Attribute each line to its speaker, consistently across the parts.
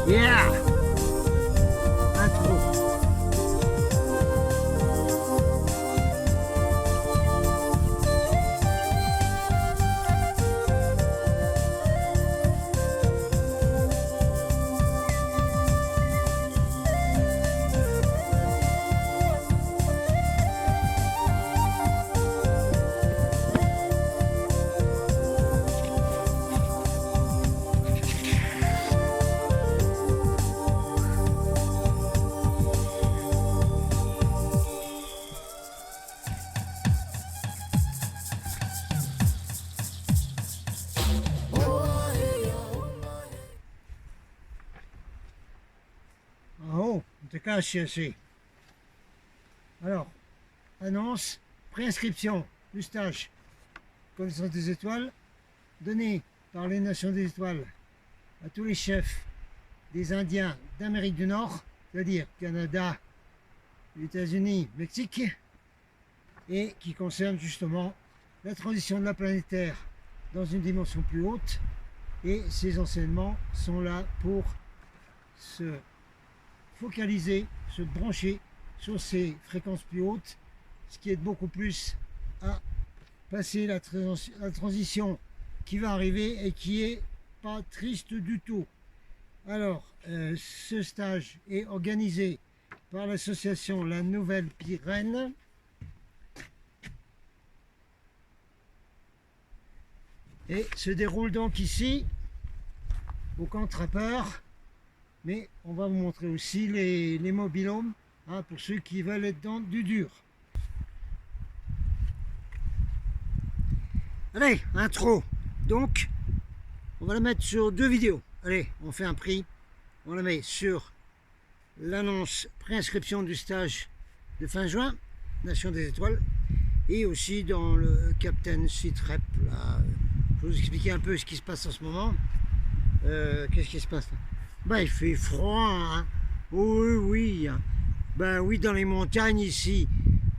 Speaker 1: Yeah! Intro. En haut, en tout cas, chercher. Alors, annonce, préinscription du stage Connaissance des étoiles, donné par les Nations des étoiles à tous les chefs des Indiens d'Amérique du Nord, c'est-à-dire Canada, États-Unis, Mexique, et qui concerne justement la transition de la planète Terre dans une dimension plus haute. Et ces enseignements sont là pour se focaliser, se brancher sur ces fréquences plus hautes, ce qui aide beaucoup plus à passer la transition qui va arriver et qui est pas triste du tout. Alors, ce stage est organisé par l'association La Nouvelle Pyrène. Et se déroule donc ici, au camp Trappeur. Mais on va vous montrer aussi les mobilhomes, hein, pour ceux qui veulent être dans du dur. Allez, intro. Donc, on va la mettre sur 2 vidéos. Allez, on fait un prix. On la met sur l'annonce préinscription du stage de fin juin, Nation des étoiles, et aussi dans le Captain Sitrep. Là, je vais vous expliquer un peu ce qui se passe en ce moment. Qu'est-ce qui se passe là? Ben, il fait froid, hein. Oui, oui. Ben oui, dans les montagnes ici,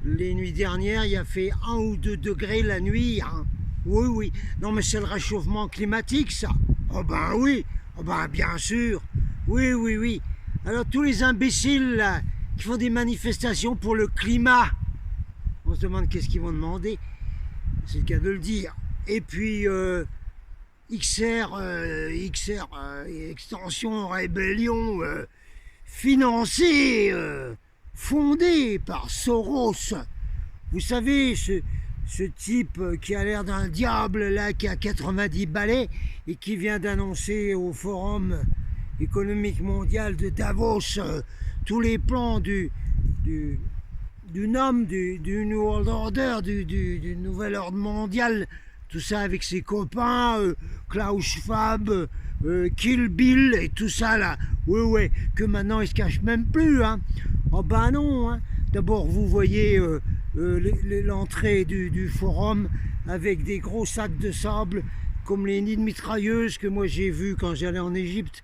Speaker 1: les nuits dernières, il a fait 1 ou 2 degrés la nuit, hein. Oui, oui. Non, mais c'est le réchauffement climatique, ça. Oh ben oui. Oh ben bien sûr. Oui, oui, oui. Alors tous les imbéciles là, qui font des manifestations pour le climat, on se demande qu'est-ce qu'ils vont demander. C'est le cas de le dire. Et puis XR, Extension Rébellion, financée, fondée par Soros. Vous savez, ce type qui a l'air d'un diable là, qui a 90 balais et qui vient d'annoncer au Forum économique mondial de Davos tous les plans du NOM, du New World Order, du nouvel ordre mondial. Tout ça avec ses copains, Klaus Schwab, Kill Bill et tout ça là. Ouais, ouais, que maintenant ils se cachent même plus, hein. Oh ben non, hein. D'abord vous voyez l'entrée du forum avec des gros sacs de sable comme les nids de mitrailleuses que moi j'ai vu quand j'allais en Égypte.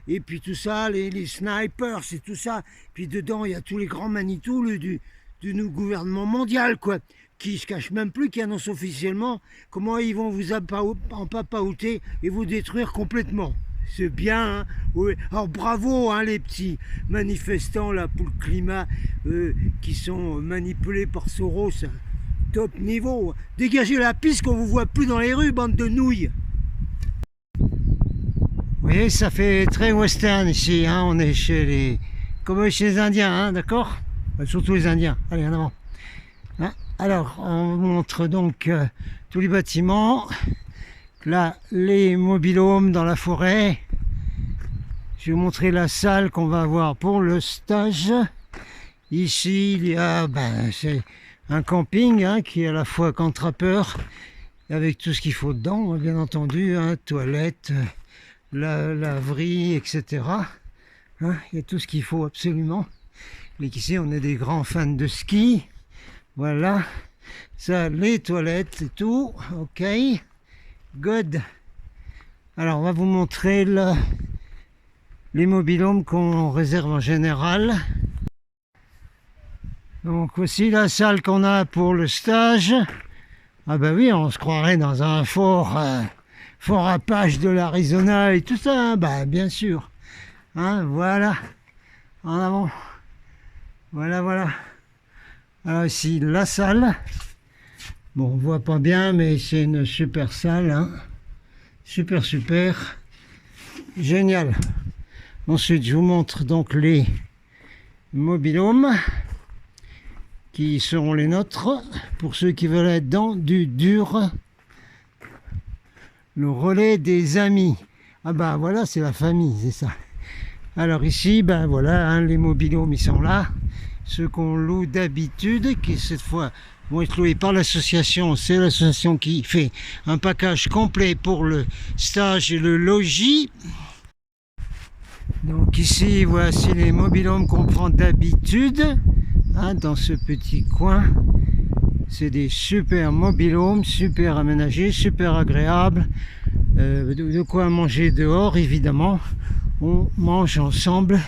Speaker 1: Et puis tout ça, les snipers, c'est tout ça. Puis dedans il y a tous les grands Manitous du gouvernement mondial, quoi, qui se cachent même plus, qui annoncent officiellement comment ils vont vous empapaouter et vous détruire complètement. C'est bien, hein. Oui. Alors bravo, hein, les petits manifestants là pour le climat qui sont manipulés par Soros, hein. Top niveau. Dégagez la piste qu'on vous voit plus dans les rues, bande de nouilles. Vous voyez, ça fait très western ici, hein. On est comme chez les Indiens, hein, d'accord? Surtout les Indiens. Allez, en avant. Hein, alors, on vous montre donc tous les bâtiments. Là, les mobilhomes dans la forêt. Je vais vous montrer la salle qu'on va avoir pour le stage. Ici, il y a c'est un camping, hein, qui est à la fois camp Trappeur, avec tout ce qu'il faut dedans, bien entendu, hein, toilettes, laverie, etc. Hein, il y a tout ce qu'il faut absolument. Mais ici, on est des grands fans de ski. Voilà. Ça, les toilettes et tout. Ok. Good. Alors, on va vous montrer les mobilhomes qu'on réserve en général. Donc, voici la salle qu'on a pour le stage. Ah ben oui, on se croirait dans un fort Apache de l'Arizona et tout ça, hein, bah bien sûr. Hein, voilà. En avant. Voilà, voilà. Alors ici, la salle. Bon, on voit pas bien, mais c'est une super salle. Hein. Super, super. Génial. Ensuite, je vous montre donc les mobil-homes qui seront les nôtres pour ceux qui veulent être dans du dur. Le relais des amis. Ah bah voilà, c'est la famille, c'est ça. Alors ici, ben voilà, hein, les mobil-homes ils sont là. Ceux qu'on loue d'habitude, qui cette fois vont être loués par l'association. C'est l'association qui fait un package complet pour le stage et le logis. Donc ici, voici les mobil-homes qu'on prend d'habitude, hein, dans ce petit coin. C'est des super mobil-homes, super aménagés, super agréables. De quoi manger dehors, évidemment. On mange ensemble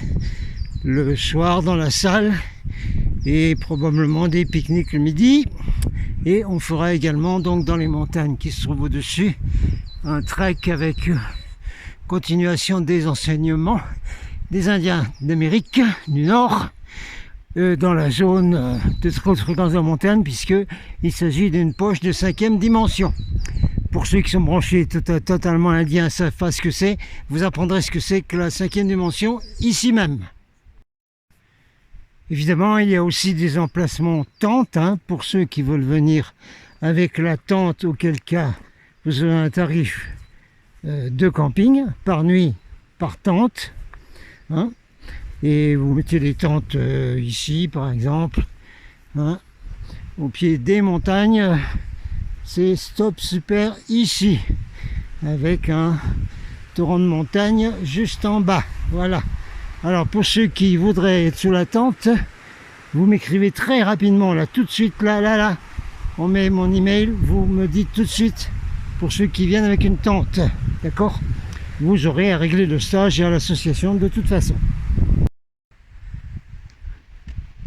Speaker 1: le soir dans la salle et probablement des pique-niques le midi. Et on fera également donc dans les montagnes qui se trouvent au-dessus un trek avec continuation des enseignements des Indiens d'Amérique du Nord dans la zone de haute fréquence de la montagne, puisqu'il s'agit d'une poche de 5e dimension. Pour ceux qui sont branchés totalement indiens, ne savent pas ce que c'est, vous apprendrez ce que c'est que la 5e dimension ici même. Évidemment, il y a aussi des emplacements tentes, hein, pour ceux qui veulent venir avec la tente, auquel cas vous aurez un tarif de camping par nuit, par tente. Hein, et vous mettez les tentes ici, par exemple, hein, au pied des montagnes. C'est Stop Super ici, avec un torrent de montagne juste en bas. Voilà. Alors pour ceux qui voudraient être sous la tente, vous m'écrivez très rapidement, là, tout de suite, là. On met mon email, vous me dites tout de suite, pour ceux qui viennent avec une tente, d'accord? Vous aurez à régler le stage et à l'association de toute façon.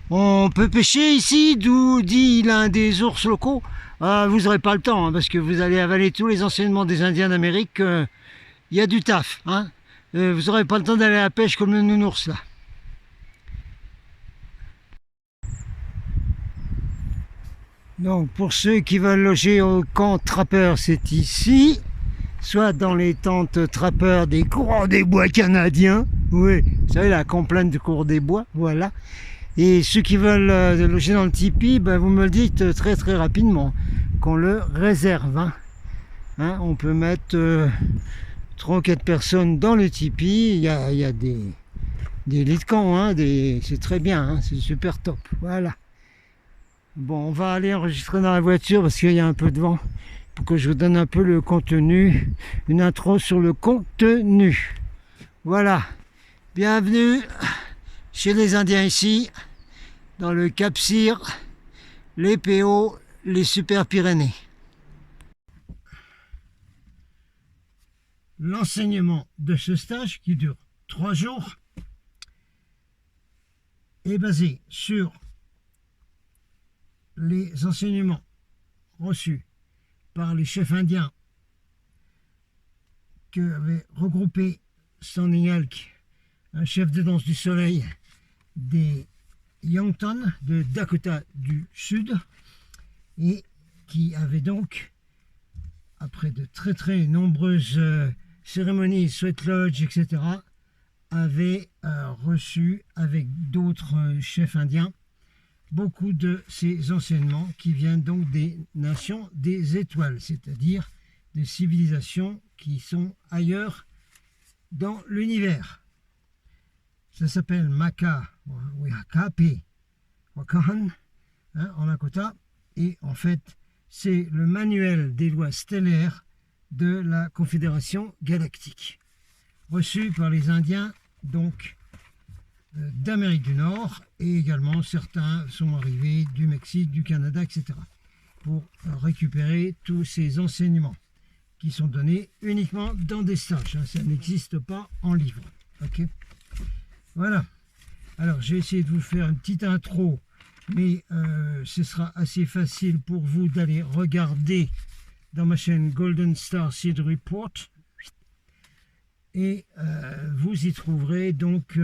Speaker 1: On peut pêcher ici, d'où dit l'un des ours locaux. Vous n'aurez pas le temps, hein, parce que vous allez avaler tous les enseignements des Indiens d'Amérique. Il y a du taf. Hein. Vous n'aurez pas le temps d'aller à la pêche comme le nounours là. Donc pour ceux qui veulent loger au camp Trappeur, c'est ici. Soit dans les tentes trappeurs des courants des bois canadiens. Oui, vous savez, la complainte du cours des bois, voilà. Et ceux qui veulent loger dans le tipi, ben, vous me le dites très rapidement, qu'on le réserve. Hein, on peut mettre 3 ou 4 personnes dans le tipi. Il y a des lits de camp, hein, c'est très bien, hein, c'est super top. Voilà. Bon, on va aller enregistrer dans la voiture parce qu'il y a un peu de vent, pour que je vous donne un peu le contenu, une intro sur le contenu. Voilà. Bienvenue chez les Indiens ici, dans le Cap-Cyr, les PO, les Super Pyrénées. L'enseignement de ce stage, qui dure 3 jours, est basé sur les enseignements reçus par les chefs indiens que avait regroupé Standing Elk, un chef de danse du soleil des Yankton de Dakota du Sud, et qui avait donc, après de très nombreuses cérémonies, sweat lodge, etc., avait reçu avec d'autres chefs indiens beaucoup de ces enseignements qui viennent donc des nations des étoiles, c'est-à-dire des civilisations qui sont ailleurs dans l'univers. Ça s'appelle Maka, Wakape, Wakahan, hein, en Lakota, et en fait, c'est le manuel des lois stellaires de la Confédération galactique, reçu par les Indiens, donc, d'Amérique du Nord, et également certains sont arrivés du Mexique, du Canada, etc., pour récupérer tous ces enseignements qui sont donnés uniquement dans des stages, hein, ça n'existe pas en livre. Okay, voilà. Alors j'ai essayé de vous faire une petite intro, mais ce sera assez facile pour vous d'aller regarder dans ma chaîne Golden Star Seed Report et vous y trouverez donc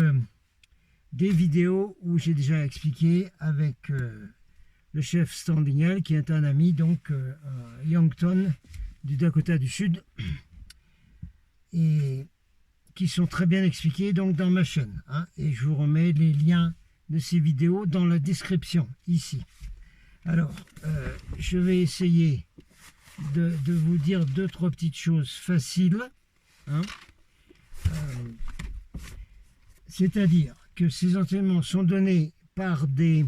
Speaker 1: des vidéos où j'ai déjà expliqué avec le chef Standingel, qui est un ami donc à Yankton du Dakota du Sud, et qui sont très bien expliqués donc dans ma chaîne, hein, et je vous remets les liens de ces vidéos dans la description ici. Alors je vais essayer de vous dire 2-3 petites choses faciles, hein. C'est-à-dire que ces enseignements sont donnés par des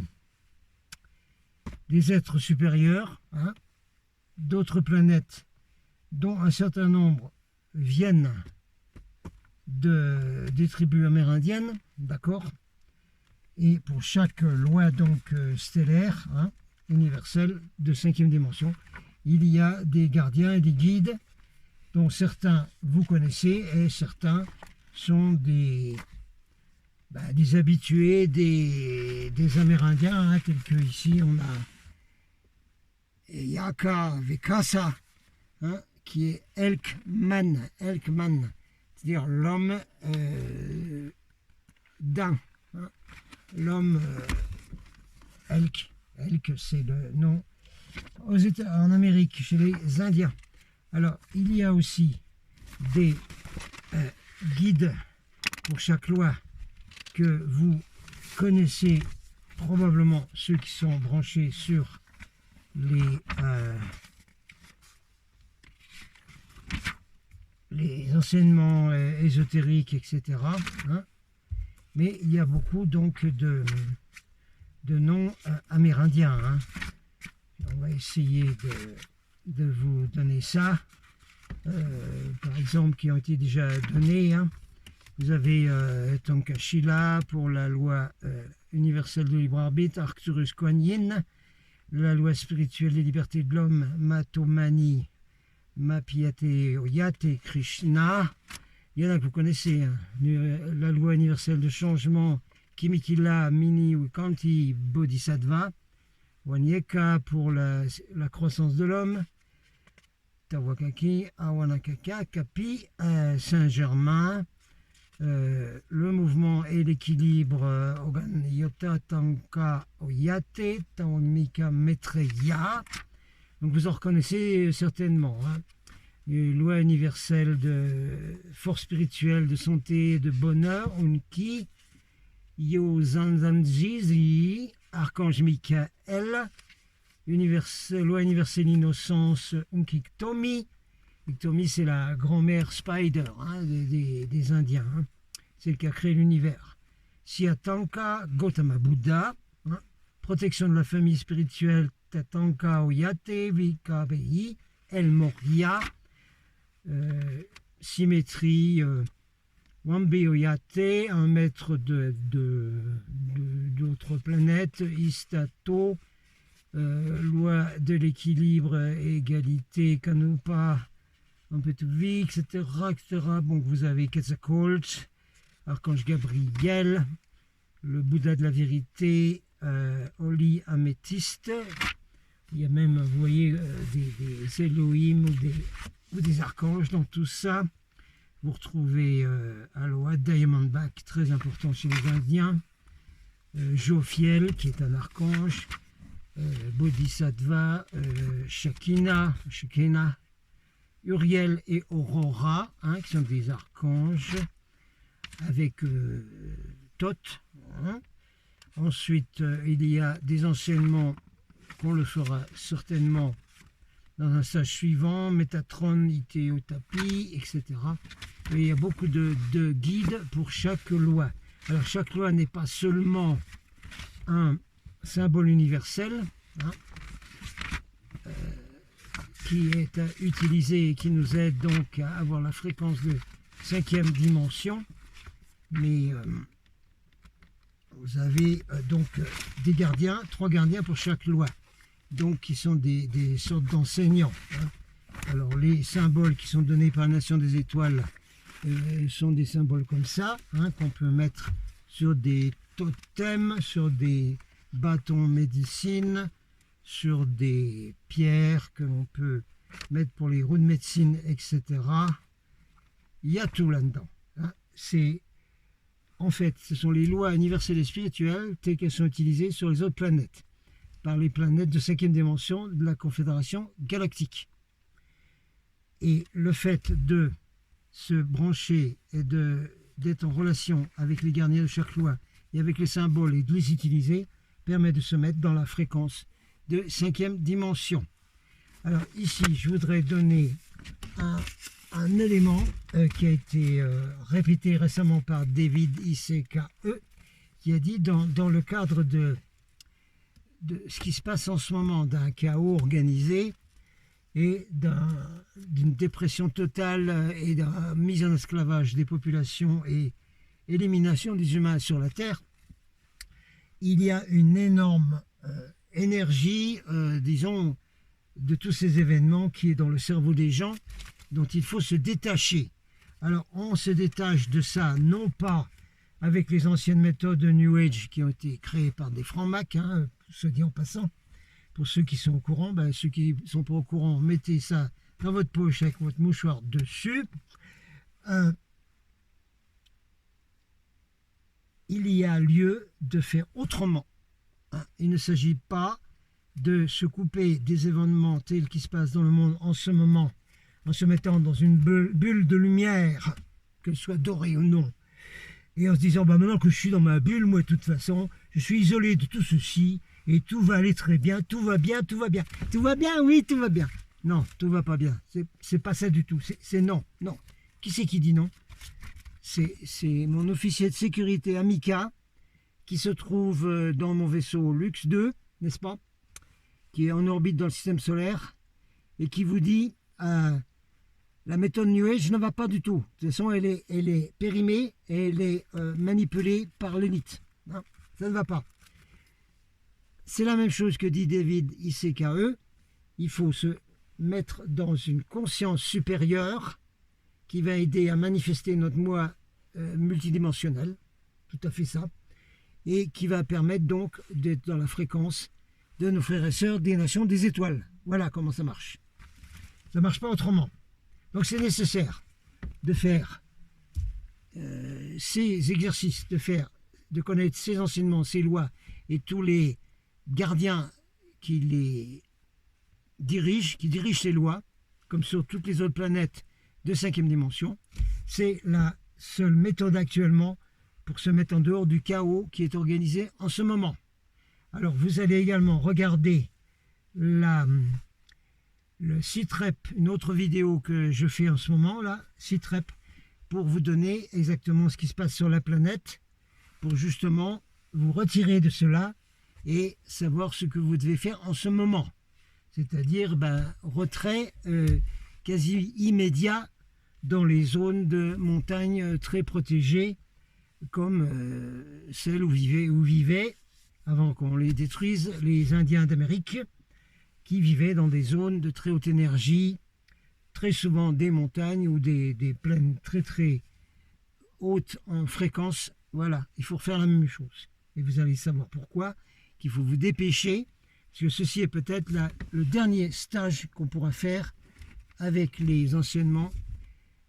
Speaker 1: êtres supérieurs, hein, d'autres planètes, dont un certain nombre viennent des tribus amérindiennes, d'accord. Et pour chaque loi donc stellaire, hein, universelle de 5e dimension, il y a des gardiens et des guides dont certains vous connaissez et certains sont des habitués des Amérindiens, hein, tels que ici on a Yaka Vekasa, hein, qui est Elkman, c'est-à-dire l'homme d'un, hein, l'homme Elk, c'est le nom en Amérique, chez les Indiens. Alors, il y a aussi des guides pour chaque loi que vous connaissez probablement, ceux qui sont branchés sur les enseignements ésotériques, etc. Hein. Mais il y a beaucoup donc de noms amérindiens. Hein. On va essayer de vous donner ça, par exemple, qui ont été déjà donnés. Hein. Vous avez Tonkashila pour la loi universelle de libre arbitre, Arcturus Kuan Yin, la loi spirituelle des libertés de l'homme, Matomani, Mapiate Oyate Krishna. Il y en a que vous connaissez, hein. La loi universelle de changement, Kimikila Mini Kanti Bodhisattva, Wanyeka pour la croissance de l'homme, Tawakaki, Awanakaka, Kapi, Saint-Germain, le mouvement et l'équilibre, Ogan Yota Tanka Oyate, Taonmika Maitreya. Donc vous en reconnaissez certainement, hein. Une loi universelle de force spirituelle, de santé, de bonheur, Unki, Yo Zanzanjizi, Archange Michael, loi universelle d'innocence, Unkiktomi. Iktomi, c'est la grand-mère Spider, hein, des Indiens, hein. C'est elle qui a créé l'univers. Siatanka Gautama Bouddha, hein, protection de la famille spirituelle, Tatanka Oyate, Vikabei, El Moria, symétrie, Wambe Oyate, un maître d'autres planètes, Istato, loi de l'équilibre, égalité, Kanupa, un peu tout vie, etc., etc. Donc vous avez Quetzalcoatl, Archange Gabriel, le Bouddha de la vérité, Oli Améthyste. Il y a même, vous voyez, des Elohim ou des archanges dans tout ça. Vous retrouvez Aloha, Diamondback, très important chez les Indiens, Jophiel, qui est un archange, Bodhisattva, Shekinah, Uriel et Aurora, hein, qui sont des archanges, avec Thoth. Hein. Ensuite, il y a des enseignements qu'on le fera certainement dans un stage suivant, Métatron, Iteotapi, etc. Et il y a beaucoup de guides pour chaque loi. Alors chaque loi n'est pas seulement un symbole universel, hein, qui est utilisé et qui nous aide donc à avoir la fréquence de 5e dimension, mais vous avez donc des gardiens, 3 gardiens pour chaque loi, donc qui sont des sortes d'enseignants, hein. Alors les symboles qui sont donnés par la Nation des Étoiles sont des symboles comme ça, hein, qu'on peut mettre sur des totems, sur des bâtons médecine, sur des pierres que l'on peut mettre pour les roues de médecine, etc. il y a tout là-dedans. Hein. En fait, ce sont les lois universelles et spirituelles telles qu'elles sont utilisées sur les autres planètes, par les planètes de 5e dimension de la Confédération galactique. Et le fait de se brancher et d'être en relation avec les gardiens de chaque loi et avec les symboles et de les utiliser permet de se mettre dans la fréquence de 5e dimension. Alors ici, je voudrais donner un élément qui a été répété récemment par David ICKE, qui a dit dans le cadre de ce qui se passe en ce moment, d'un chaos organisé et d'une dépression totale et d'une mise en esclavage des populations et élimination des humains sur la Terre, il y a une énorme énergie, disons, de tous ces événements qui est dans le cerveau des gens, dont il faut se détacher. Alors on se détache de ça, non pas avec les anciennes méthodes de New Age qui ont été créées par des francs-macs, hein, se dit en passant. Pour ceux qui sont au courant, ceux qui ne sont pas au courant, mettez ça dans votre poche avec votre mouchoir dessus. Il y a lieu de faire autrement. Hein. Il ne s'agit pas de se couper des événements tels qui se passent dans le monde en ce moment, en se mettant dans une bulle de lumière, qu'elle soit dorée ou non, et en se disant, maintenant que je suis dans ma bulle, moi de toute façon, je suis isolé de tout ceci, et tout va aller très bien, tout va bien, tout va bien. Tout va bien, oui, tout va bien. Non, tout va pas bien. C'est pas ça du tout. C'est non, non. Qui c'est qui dit non? C'est mon officier de sécurité Amica, qui se trouve dans mon vaisseau Lux 2, n'est-ce pas? Qui est en orbite dans le système solaire, et qui vous dit la méthode New Age ne va pas du tout. De toute façon, elle est périmée et elle est manipulée par l'élite. Hein, ça ne va pas. C'est la même chose que dit David ICKE. Il faut se mettre dans une conscience supérieure qui va aider à manifester notre moi multidimensionnel, tout à fait ça, et qui va permettre donc d'être dans la fréquence de nos frères et sœurs des nations des étoiles. Voilà comment ça marche. Ça ne marche pas autrement. Donc c'est nécessaire de faire ces exercices, de connaître ces enseignements, ces lois et tous les gardiens qui les dirigent, qui dirigent ces lois, comme sur toutes les autres planètes de 5e dimension. C'est la seule méthode actuellement pour se mettre en dehors du chaos qui est organisé en ce moment. Alors vous allez également regarder le SITREP, une autre vidéo que je fais en ce moment, là, SITREP, pour vous donner exactement ce qui se passe sur la planète, pour justement vous retirer de cela et savoir ce que vous devez faire en ce moment. C'est-à-dire retrait quasi immédiat dans les zones de montagne très protégées, comme celles où vivaient, avant qu'on les détruise, les Indiens d'Amérique, qui vivaient dans des zones de très haute énergie, très souvent des montagnes ou des plaines très très hautes en fréquence. Voilà, il faut refaire la même chose. Et vous allez savoir pourquoi, qu'il faut vous dépêcher, parce que ceci est peut-être le dernier stage qu'on pourra faire avec les enseignements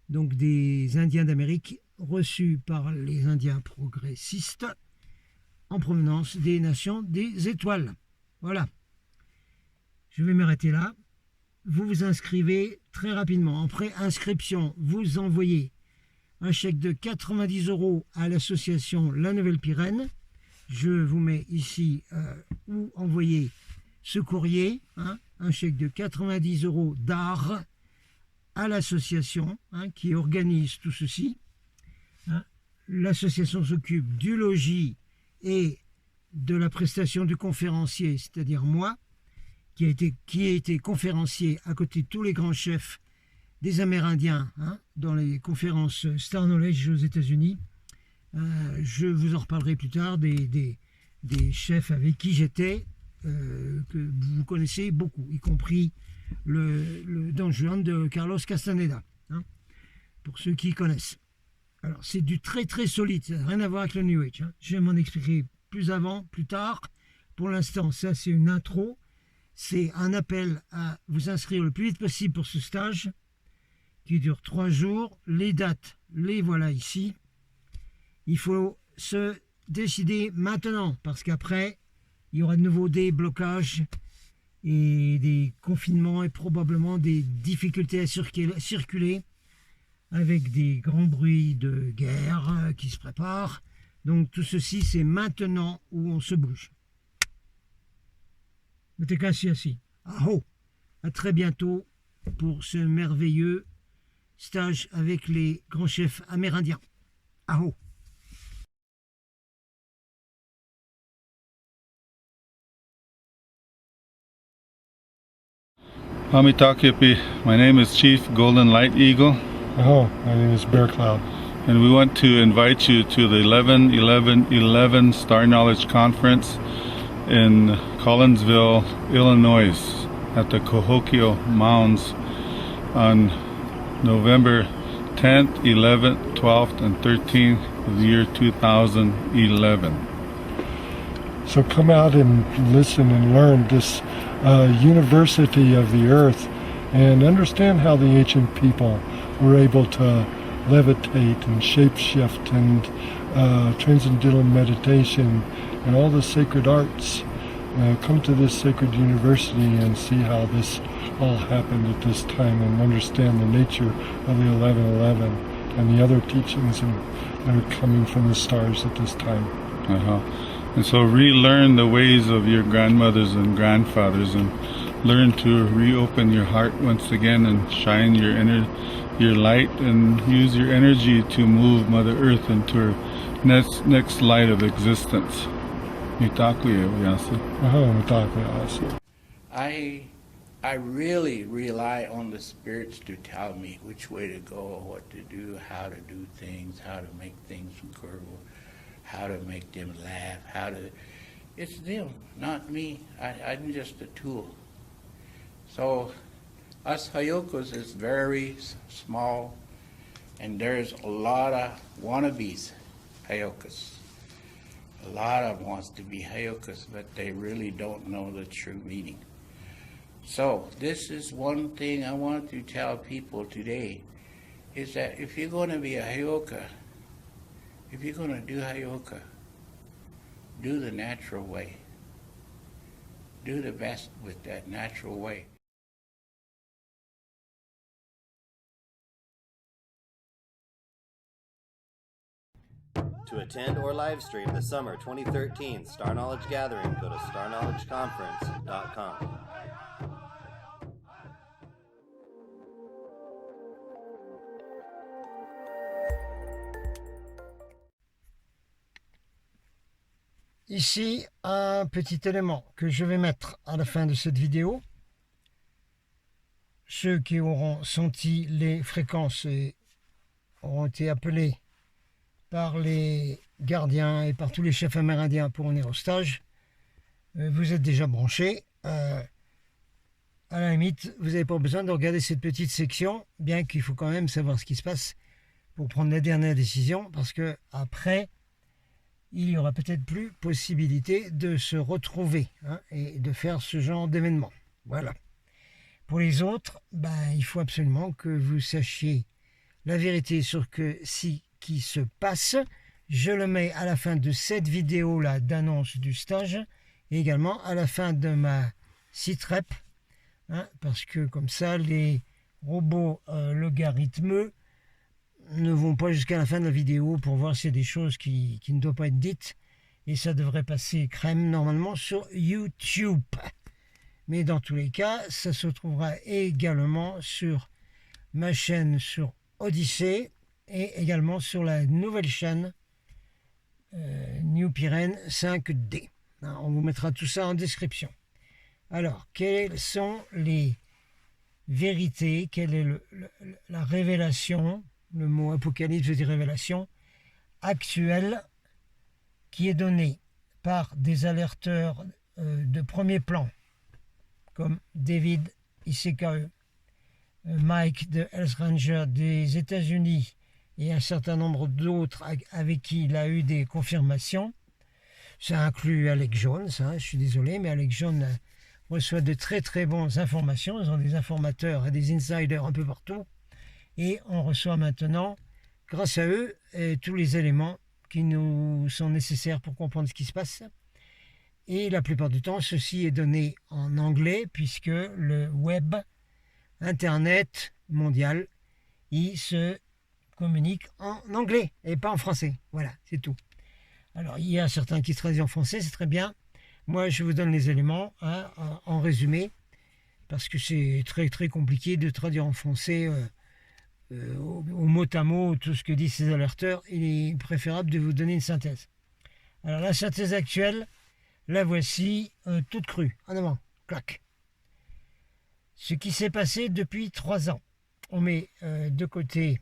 Speaker 1: donc des Indiens d'Amérique reçus par les Indiens progressistes en provenance des nations des étoiles. Voilà. Je vais m'arrêter là. Vous vous inscrivez très rapidement. En pré-inscription, vous envoyez un chèque de 90 € à l'association La Nouvelle Pyrène. Je vous mets ici où envoyer ce courrier, hein, un chèque de 90 € d'art à l'association qui organise tout ceci. Hein. L'association s'occupe du logis et de la prestation du conférencier, c'est-à-dire moi, qui a été conférencier à côté de tous les grands chefs des Amérindiens dans les conférences Star Knowledge aux États-Unis. Je vous en reparlerai plus tard des chefs avec qui j'étais, que vous connaissez beaucoup, y compris le Don Juan de Carlos Castaneda, pour ceux qui connaissent. Alors c'est du très très solide, ça n'a rien à voir avec le New Age. Je vais m'en expliquer plus tard. Pour l'instant, ça c'est une intro. C'est un appel à vous inscrire le plus vite possible pour ce stage, qui dure 3 jours. Les dates, les voilà ici. Il faut se décider maintenant, parce qu'après, il y aura de nouveau des blocages et des confinements et probablement des difficultés à circuler avec des grands bruits de guerre qui se préparent. Donc tout ceci, c'est maintenant où on se bouge. Mettez assis. Aho! À très bientôt pour ce merveilleux stage avec les grands chefs amérindiens. Aho!
Speaker 2: Amitakepi, my name is Chief Golden Light Eagle.
Speaker 3: Oh, my name is Bear Cloud.
Speaker 2: And we want to invite you to the 11-11-11 Star Knowledge Conference in Collinsville, Illinois at the Cahokia Mounds on November 10th, 11th, 12th, and 13th of the year 2011.
Speaker 3: So come out and listen and learn this University of the Earth and understand how the ancient people were able to levitate and shapeshift and transcendental meditation and all the sacred arts. Come to this sacred university and see how this all happened at this time and understand the nature of the 1111 and the other teachings that are coming from the stars at this time.
Speaker 2: And so relearn the ways of your grandmothers and grandfathers and learn to reopen your heart once again and shine your light and use your energy to move Mother Earth into her next light of existence.
Speaker 4: I really rely on the spirits to tell me which way to go, what to do, how to do things, how to make things grow, how to make them laugh, it's them, not me. I'm just a tool. So us Hayokas is very small, and there's a lot of wannabes Hayokas. A lot of them wants to be Hayokas, but they really don't know the true meaning. So this is one thing I want to tell people today, is that if you're going to be a Hayoka, if you're going to do Hayoka, do the natural way. Do the best with that natural way.
Speaker 5: To attend or live stream the summer 2013 Star Knowledge Gathering, go to starknowledgeconference.com.
Speaker 1: Ici, un petit élément que je vais mettre à la fin de cette vidéo. Ceux qui auront senti les fréquences et auront été appelés par les gardiens et par tous les chefs amérindiens pour venir au stage, vous êtes déjà branchés. À la limite, vous n'avez pas besoin de regarder cette petite section, bien qu'il faut quand même savoir ce qui se passe pour prendre la dernière décision, parce que après, il y aura peut-être plus possibilité de se retrouver et de faire ce genre d'événement. Voilà. Pour les autres, il faut absolument que vous sachiez la vérité sur ce qui se passe. Je le mets à la fin de cette vidéo-là d'annonce du stage et également à la fin de ma sitrep, parce que comme ça, les robots logarithmeux ne vont pas jusqu'à la fin de la vidéo pour voir s'il y a des choses qui ne doivent pas être dites, et ça devrait passer crème normalement sur YouTube. Mais dans tous les cas, ça se retrouvera également sur ma chaîne sur Odyssée et également sur la nouvelle chaîne New Pyrène 5D. On vous mettra tout ça en description. Alors, quelles sont les vérités, quelle est la révélation, le mot apocalypse veut dire révélation, actuelle qui est donnée par des alerteurs de premier plan, comme David ICKE, Mike de Health Ranger des États-Unis et un certain nombre d'autres avec qui il a eu des confirmations. Ça inclut Alex Jones, je suis désolé, mais Alex Jones reçoit de très très bonnes informations. Ils ont des informateurs et des insiders un peu partout. Et on reçoit maintenant, grâce à eux, tous les éléments qui nous sont nécessaires pour comprendre ce qui se passe. Et la plupart du temps, ceci est donné en anglais, puisque le web, Internet mondial, il se communique en anglais et pas en français. Voilà, c'est tout. Alors, il y a certains qui traduisent en français, c'est très bien. Moi, je vous donne les éléments en résumé, parce que c'est très très compliqué de traduire en français au mot à mot tout ce que disent ces alerteurs. Il est préférable de vous donner une synthèse. Alors, la synthèse actuelle, la voici toute crue. En avant, clac. Ce qui s'est passé depuis 3 ans. On met de côté,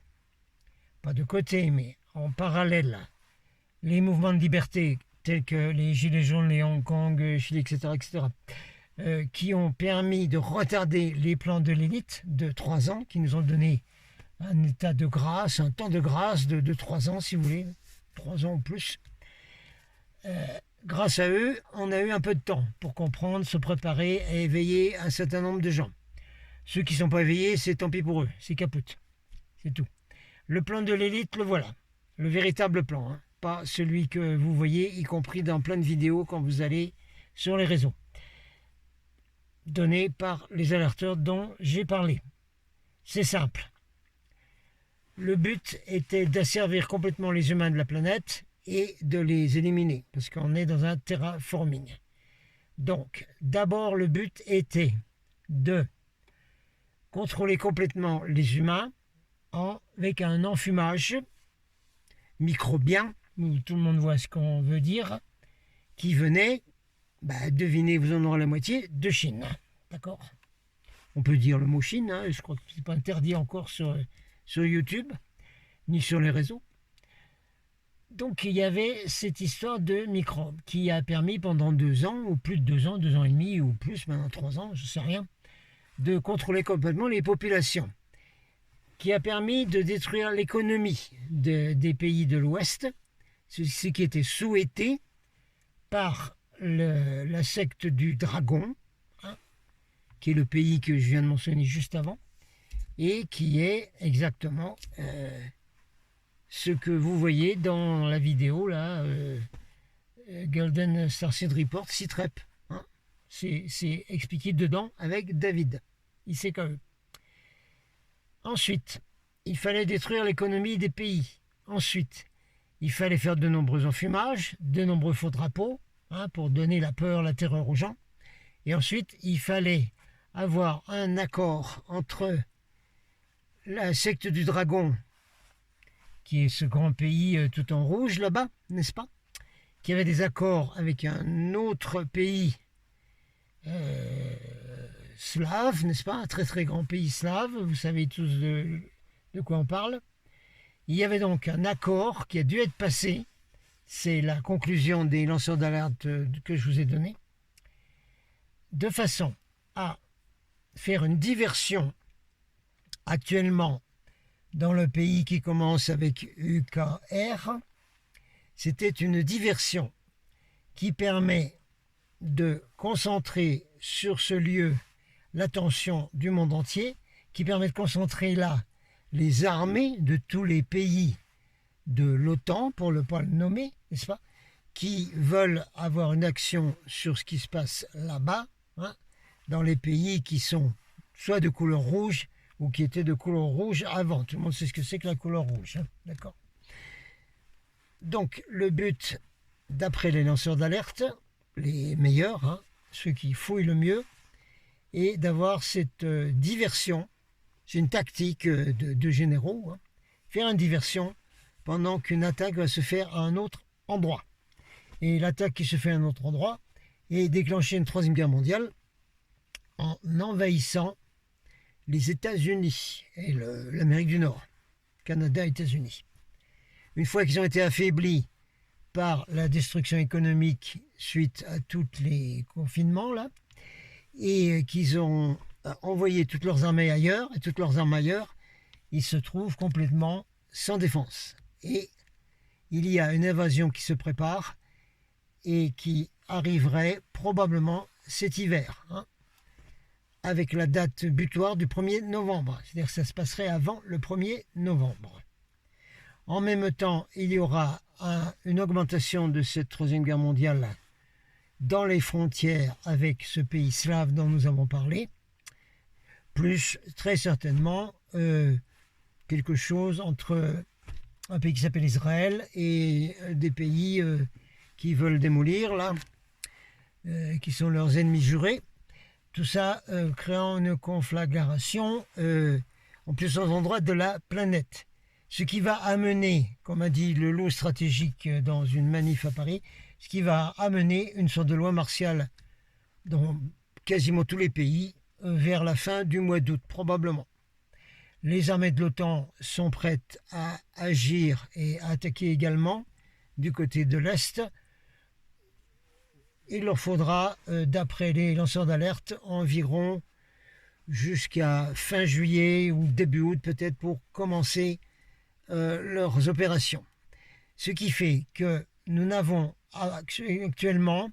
Speaker 1: pas de côté, mais en parallèle, les mouvements de liberté tels que les Gilets jaunes, les Hong Kong, Chili, etc., qui ont permis de retarder les plans de l'élite de 3 ans, qui nous ont donné un état de grâce, un temps de grâce de 3 ans, si vous voulez, 3 ans ou plus. Grâce à eux, on a eu un peu de temps pour comprendre, se préparer et éveiller un certain nombre de gens. Ceux qui ne sont pas éveillés, c'est tant pis pour eux, c'est caput. C'est tout. Le plan de l'élite, le voilà. Le véritable plan, hein. Pas celui que vous voyez, y compris dans plein de vidéos quand vous allez sur les réseaux. Donné par les alerteurs dont j'ai parlé. C'est simple. Le but était d'asservir complètement les humains de la planète et de les éliminer, parce qu'on est dans un terraforming. Donc, d'abord, le but était de contrôler complètement les humains avec un enfumage microbien, où tout le monde voit ce qu'on veut dire, qui venait, devinez, vous en aurez la moitié, de Chine. D'accord? On peut dire le mot Chine, hein, je crois que ce n'est pas interdit encore sur YouTube, ni sur les réseaux. Donc il y avait cette histoire de microbes qui a permis pendant 2 ans, ou plus de 2 ans, 2 ans et demi, ou plus, maintenant 3 ans, je ne sais rien, de contrôler complètement les populations, qui a permis de détruire l'économie des pays de l'Ouest, ce qui était souhaité par la secte du dragon, hein, qui est le pays que je viens de mentionner juste avant, et qui est exactement ce que vous voyez dans la vidéo, là, Golden Starseed Report, Citrep. Hein, c'est expliqué dedans avec David, ICKE. Ensuite, il fallait détruire l'économie des pays. Ensuite, il fallait faire de nombreux enfumages, de nombreux faux drapeaux, hein, pour donner la peur, la terreur aux gens. Et ensuite, il fallait avoir un accord entre la secte du dragon, qui est ce grand pays tout en rouge là-bas, n'est-ce pas, qui avait des accords avec un autre pays slave, n'est-ce pas, un très très grand pays slave, vous savez tous de quoi on parle. Il y avait donc un accord qui a dû être passé, c'est la conclusion des lanceurs d'alerte que je vous ai donné, de façon à faire une diversion actuellement dans le pays qui commence avec UKR. C'était une diversion qui permet de concentrer sur ce lieu l'attention du monde entier, qui permet de concentrer là les armées de tous les pays de l'OTAN, pour ne pas le nommer, n'est-ce pas, qui veulent avoir une action sur ce qui se passe là-bas, hein, dans les pays qui sont soit de couleur rouge ou qui étaient de couleur rouge avant. Tout le monde sait ce que c'est que la couleur rouge, hein, d'accord. Donc le but, d'après les lanceurs d'alerte, les meilleurs, hein, ceux qui fouillent le mieux, est d'avoir cette diversion. C'est une tactique de généraux, hein, faire une diversion pendant qu'une attaque va se faire à un autre endroit. Et l'attaque qui se fait à un autre endroit est déclencher une 3e guerre mondiale en envahissant les États-Unis et l'Amérique du Nord, Canada, États-Unis. Une fois qu'ils ont été affaiblis par la destruction économique suite à tous les confinements là, et qu'ils ont envoyé toutes leurs armées ailleurs, et toutes leurs armes ailleurs, ils se trouvent complètement sans défense. Et il y a une invasion qui se prépare et qui arriverait probablement cet hiver, hein, avec la date butoir du 1er novembre. C'est-à-dire que ça se passerait avant le 1er novembre. En même temps, il y aura une augmentation de cette Troisième Guerre mondiale dans les frontières avec ce pays slave dont nous avons parlé, plus très certainement quelque chose entre un pays qui s'appelle Israël et des pays qui veulent démolir, là, qui sont leurs ennemis jurés. Tout ça créant une conflagration en plusieurs endroits de la planète. Ce qui va amener, comme a dit le loup stratégique dans une manif à Paris, ce qui va amener une sorte de loi martiale dans quasiment tous les pays vers la fin du mois d'août, probablement. Les armées de l'OTAN sont prêtes à agir et à attaquer également du côté de l'Est. Il leur faudra, d'après les lanceurs d'alerte, environ jusqu'à fin juillet ou début août peut-être pour commencer leurs opérations. Ce qui fait que nous n'avons actuellement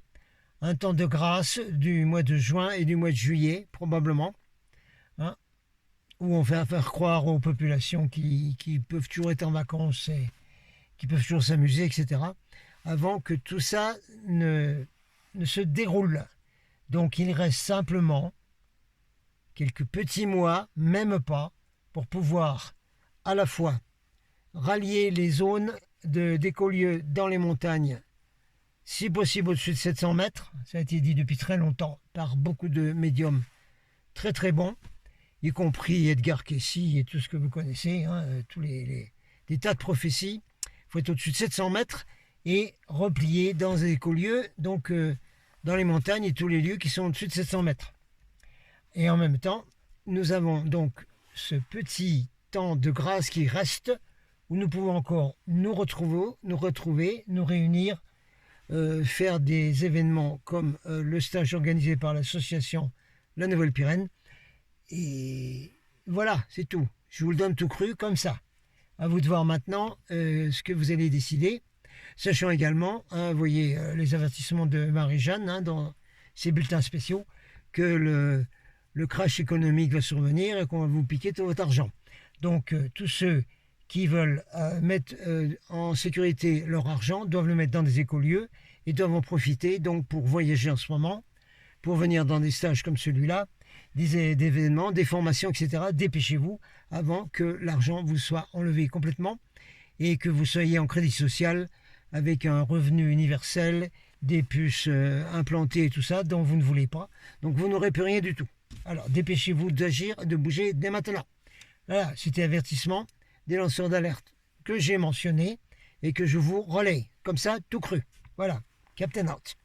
Speaker 1: un temps de grâce du mois de juin et du mois de juillet, probablement, hein, où on va faire croire aux populations qui peuvent toujours être en vacances et qui peuvent toujours s'amuser, etc., avant que tout ça ne se déroule. Donc il reste simplement quelques petits mois, même pas, pour pouvoir à la fois rallier les zones d'écolieux dans les montagnes, si possible au-dessus de 700 mètres, ça a été dit depuis très longtemps par beaucoup de médiums très très bons, y compris Edgar Cayce et tout ce que vous connaissez, hein, tous des tas de prophéties. Il faut être au-dessus de 700 mètres et replier dans les écolieux, donc dans les montagnes et tous les lieux qui sont au-dessus de 700 mètres. Et en même temps, nous avons donc ce petit temps de grâce qui reste, où nous pouvons encore nous retrouver, nous réunir, faire des événements comme le stage organisé par l'association La Nouvelle-Pyrène. Et voilà, c'est tout. Je vous le donne tout cru comme ça. À vous de voir maintenant ce que vous allez décider. Sachant également, hein, vous voyez les avertissements de Marie-Jeanne hein, dans ces bulletins spéciaux, que le crash économique va survenir et qu'on va vous piquer tout votre argent. Donc tous ceux qui veulent mettre en sécurité leur argent doivent le mettre dans des écolieux et doivent en profiter donc pour voyager en ce moment, pour venir dans des stages comme celui-là, des événements, des formations, etc. Dépêchez-vous avant que l'argent vous soit enlevé complètement et que vous soyez en crédit social avec un revenu universel, des puces implantées et tout ça dont vous ne voulez pas. Donc vous n'aurez plus rien du tout. Alors dépêchez-vous d'agir, de bouger dès maintenant. Voilà, c'était avertissement des lanceurs d'alerte que j'ai mentionné et que je vous relaye. Comme ça, tout cru. Voilà, Captain Out.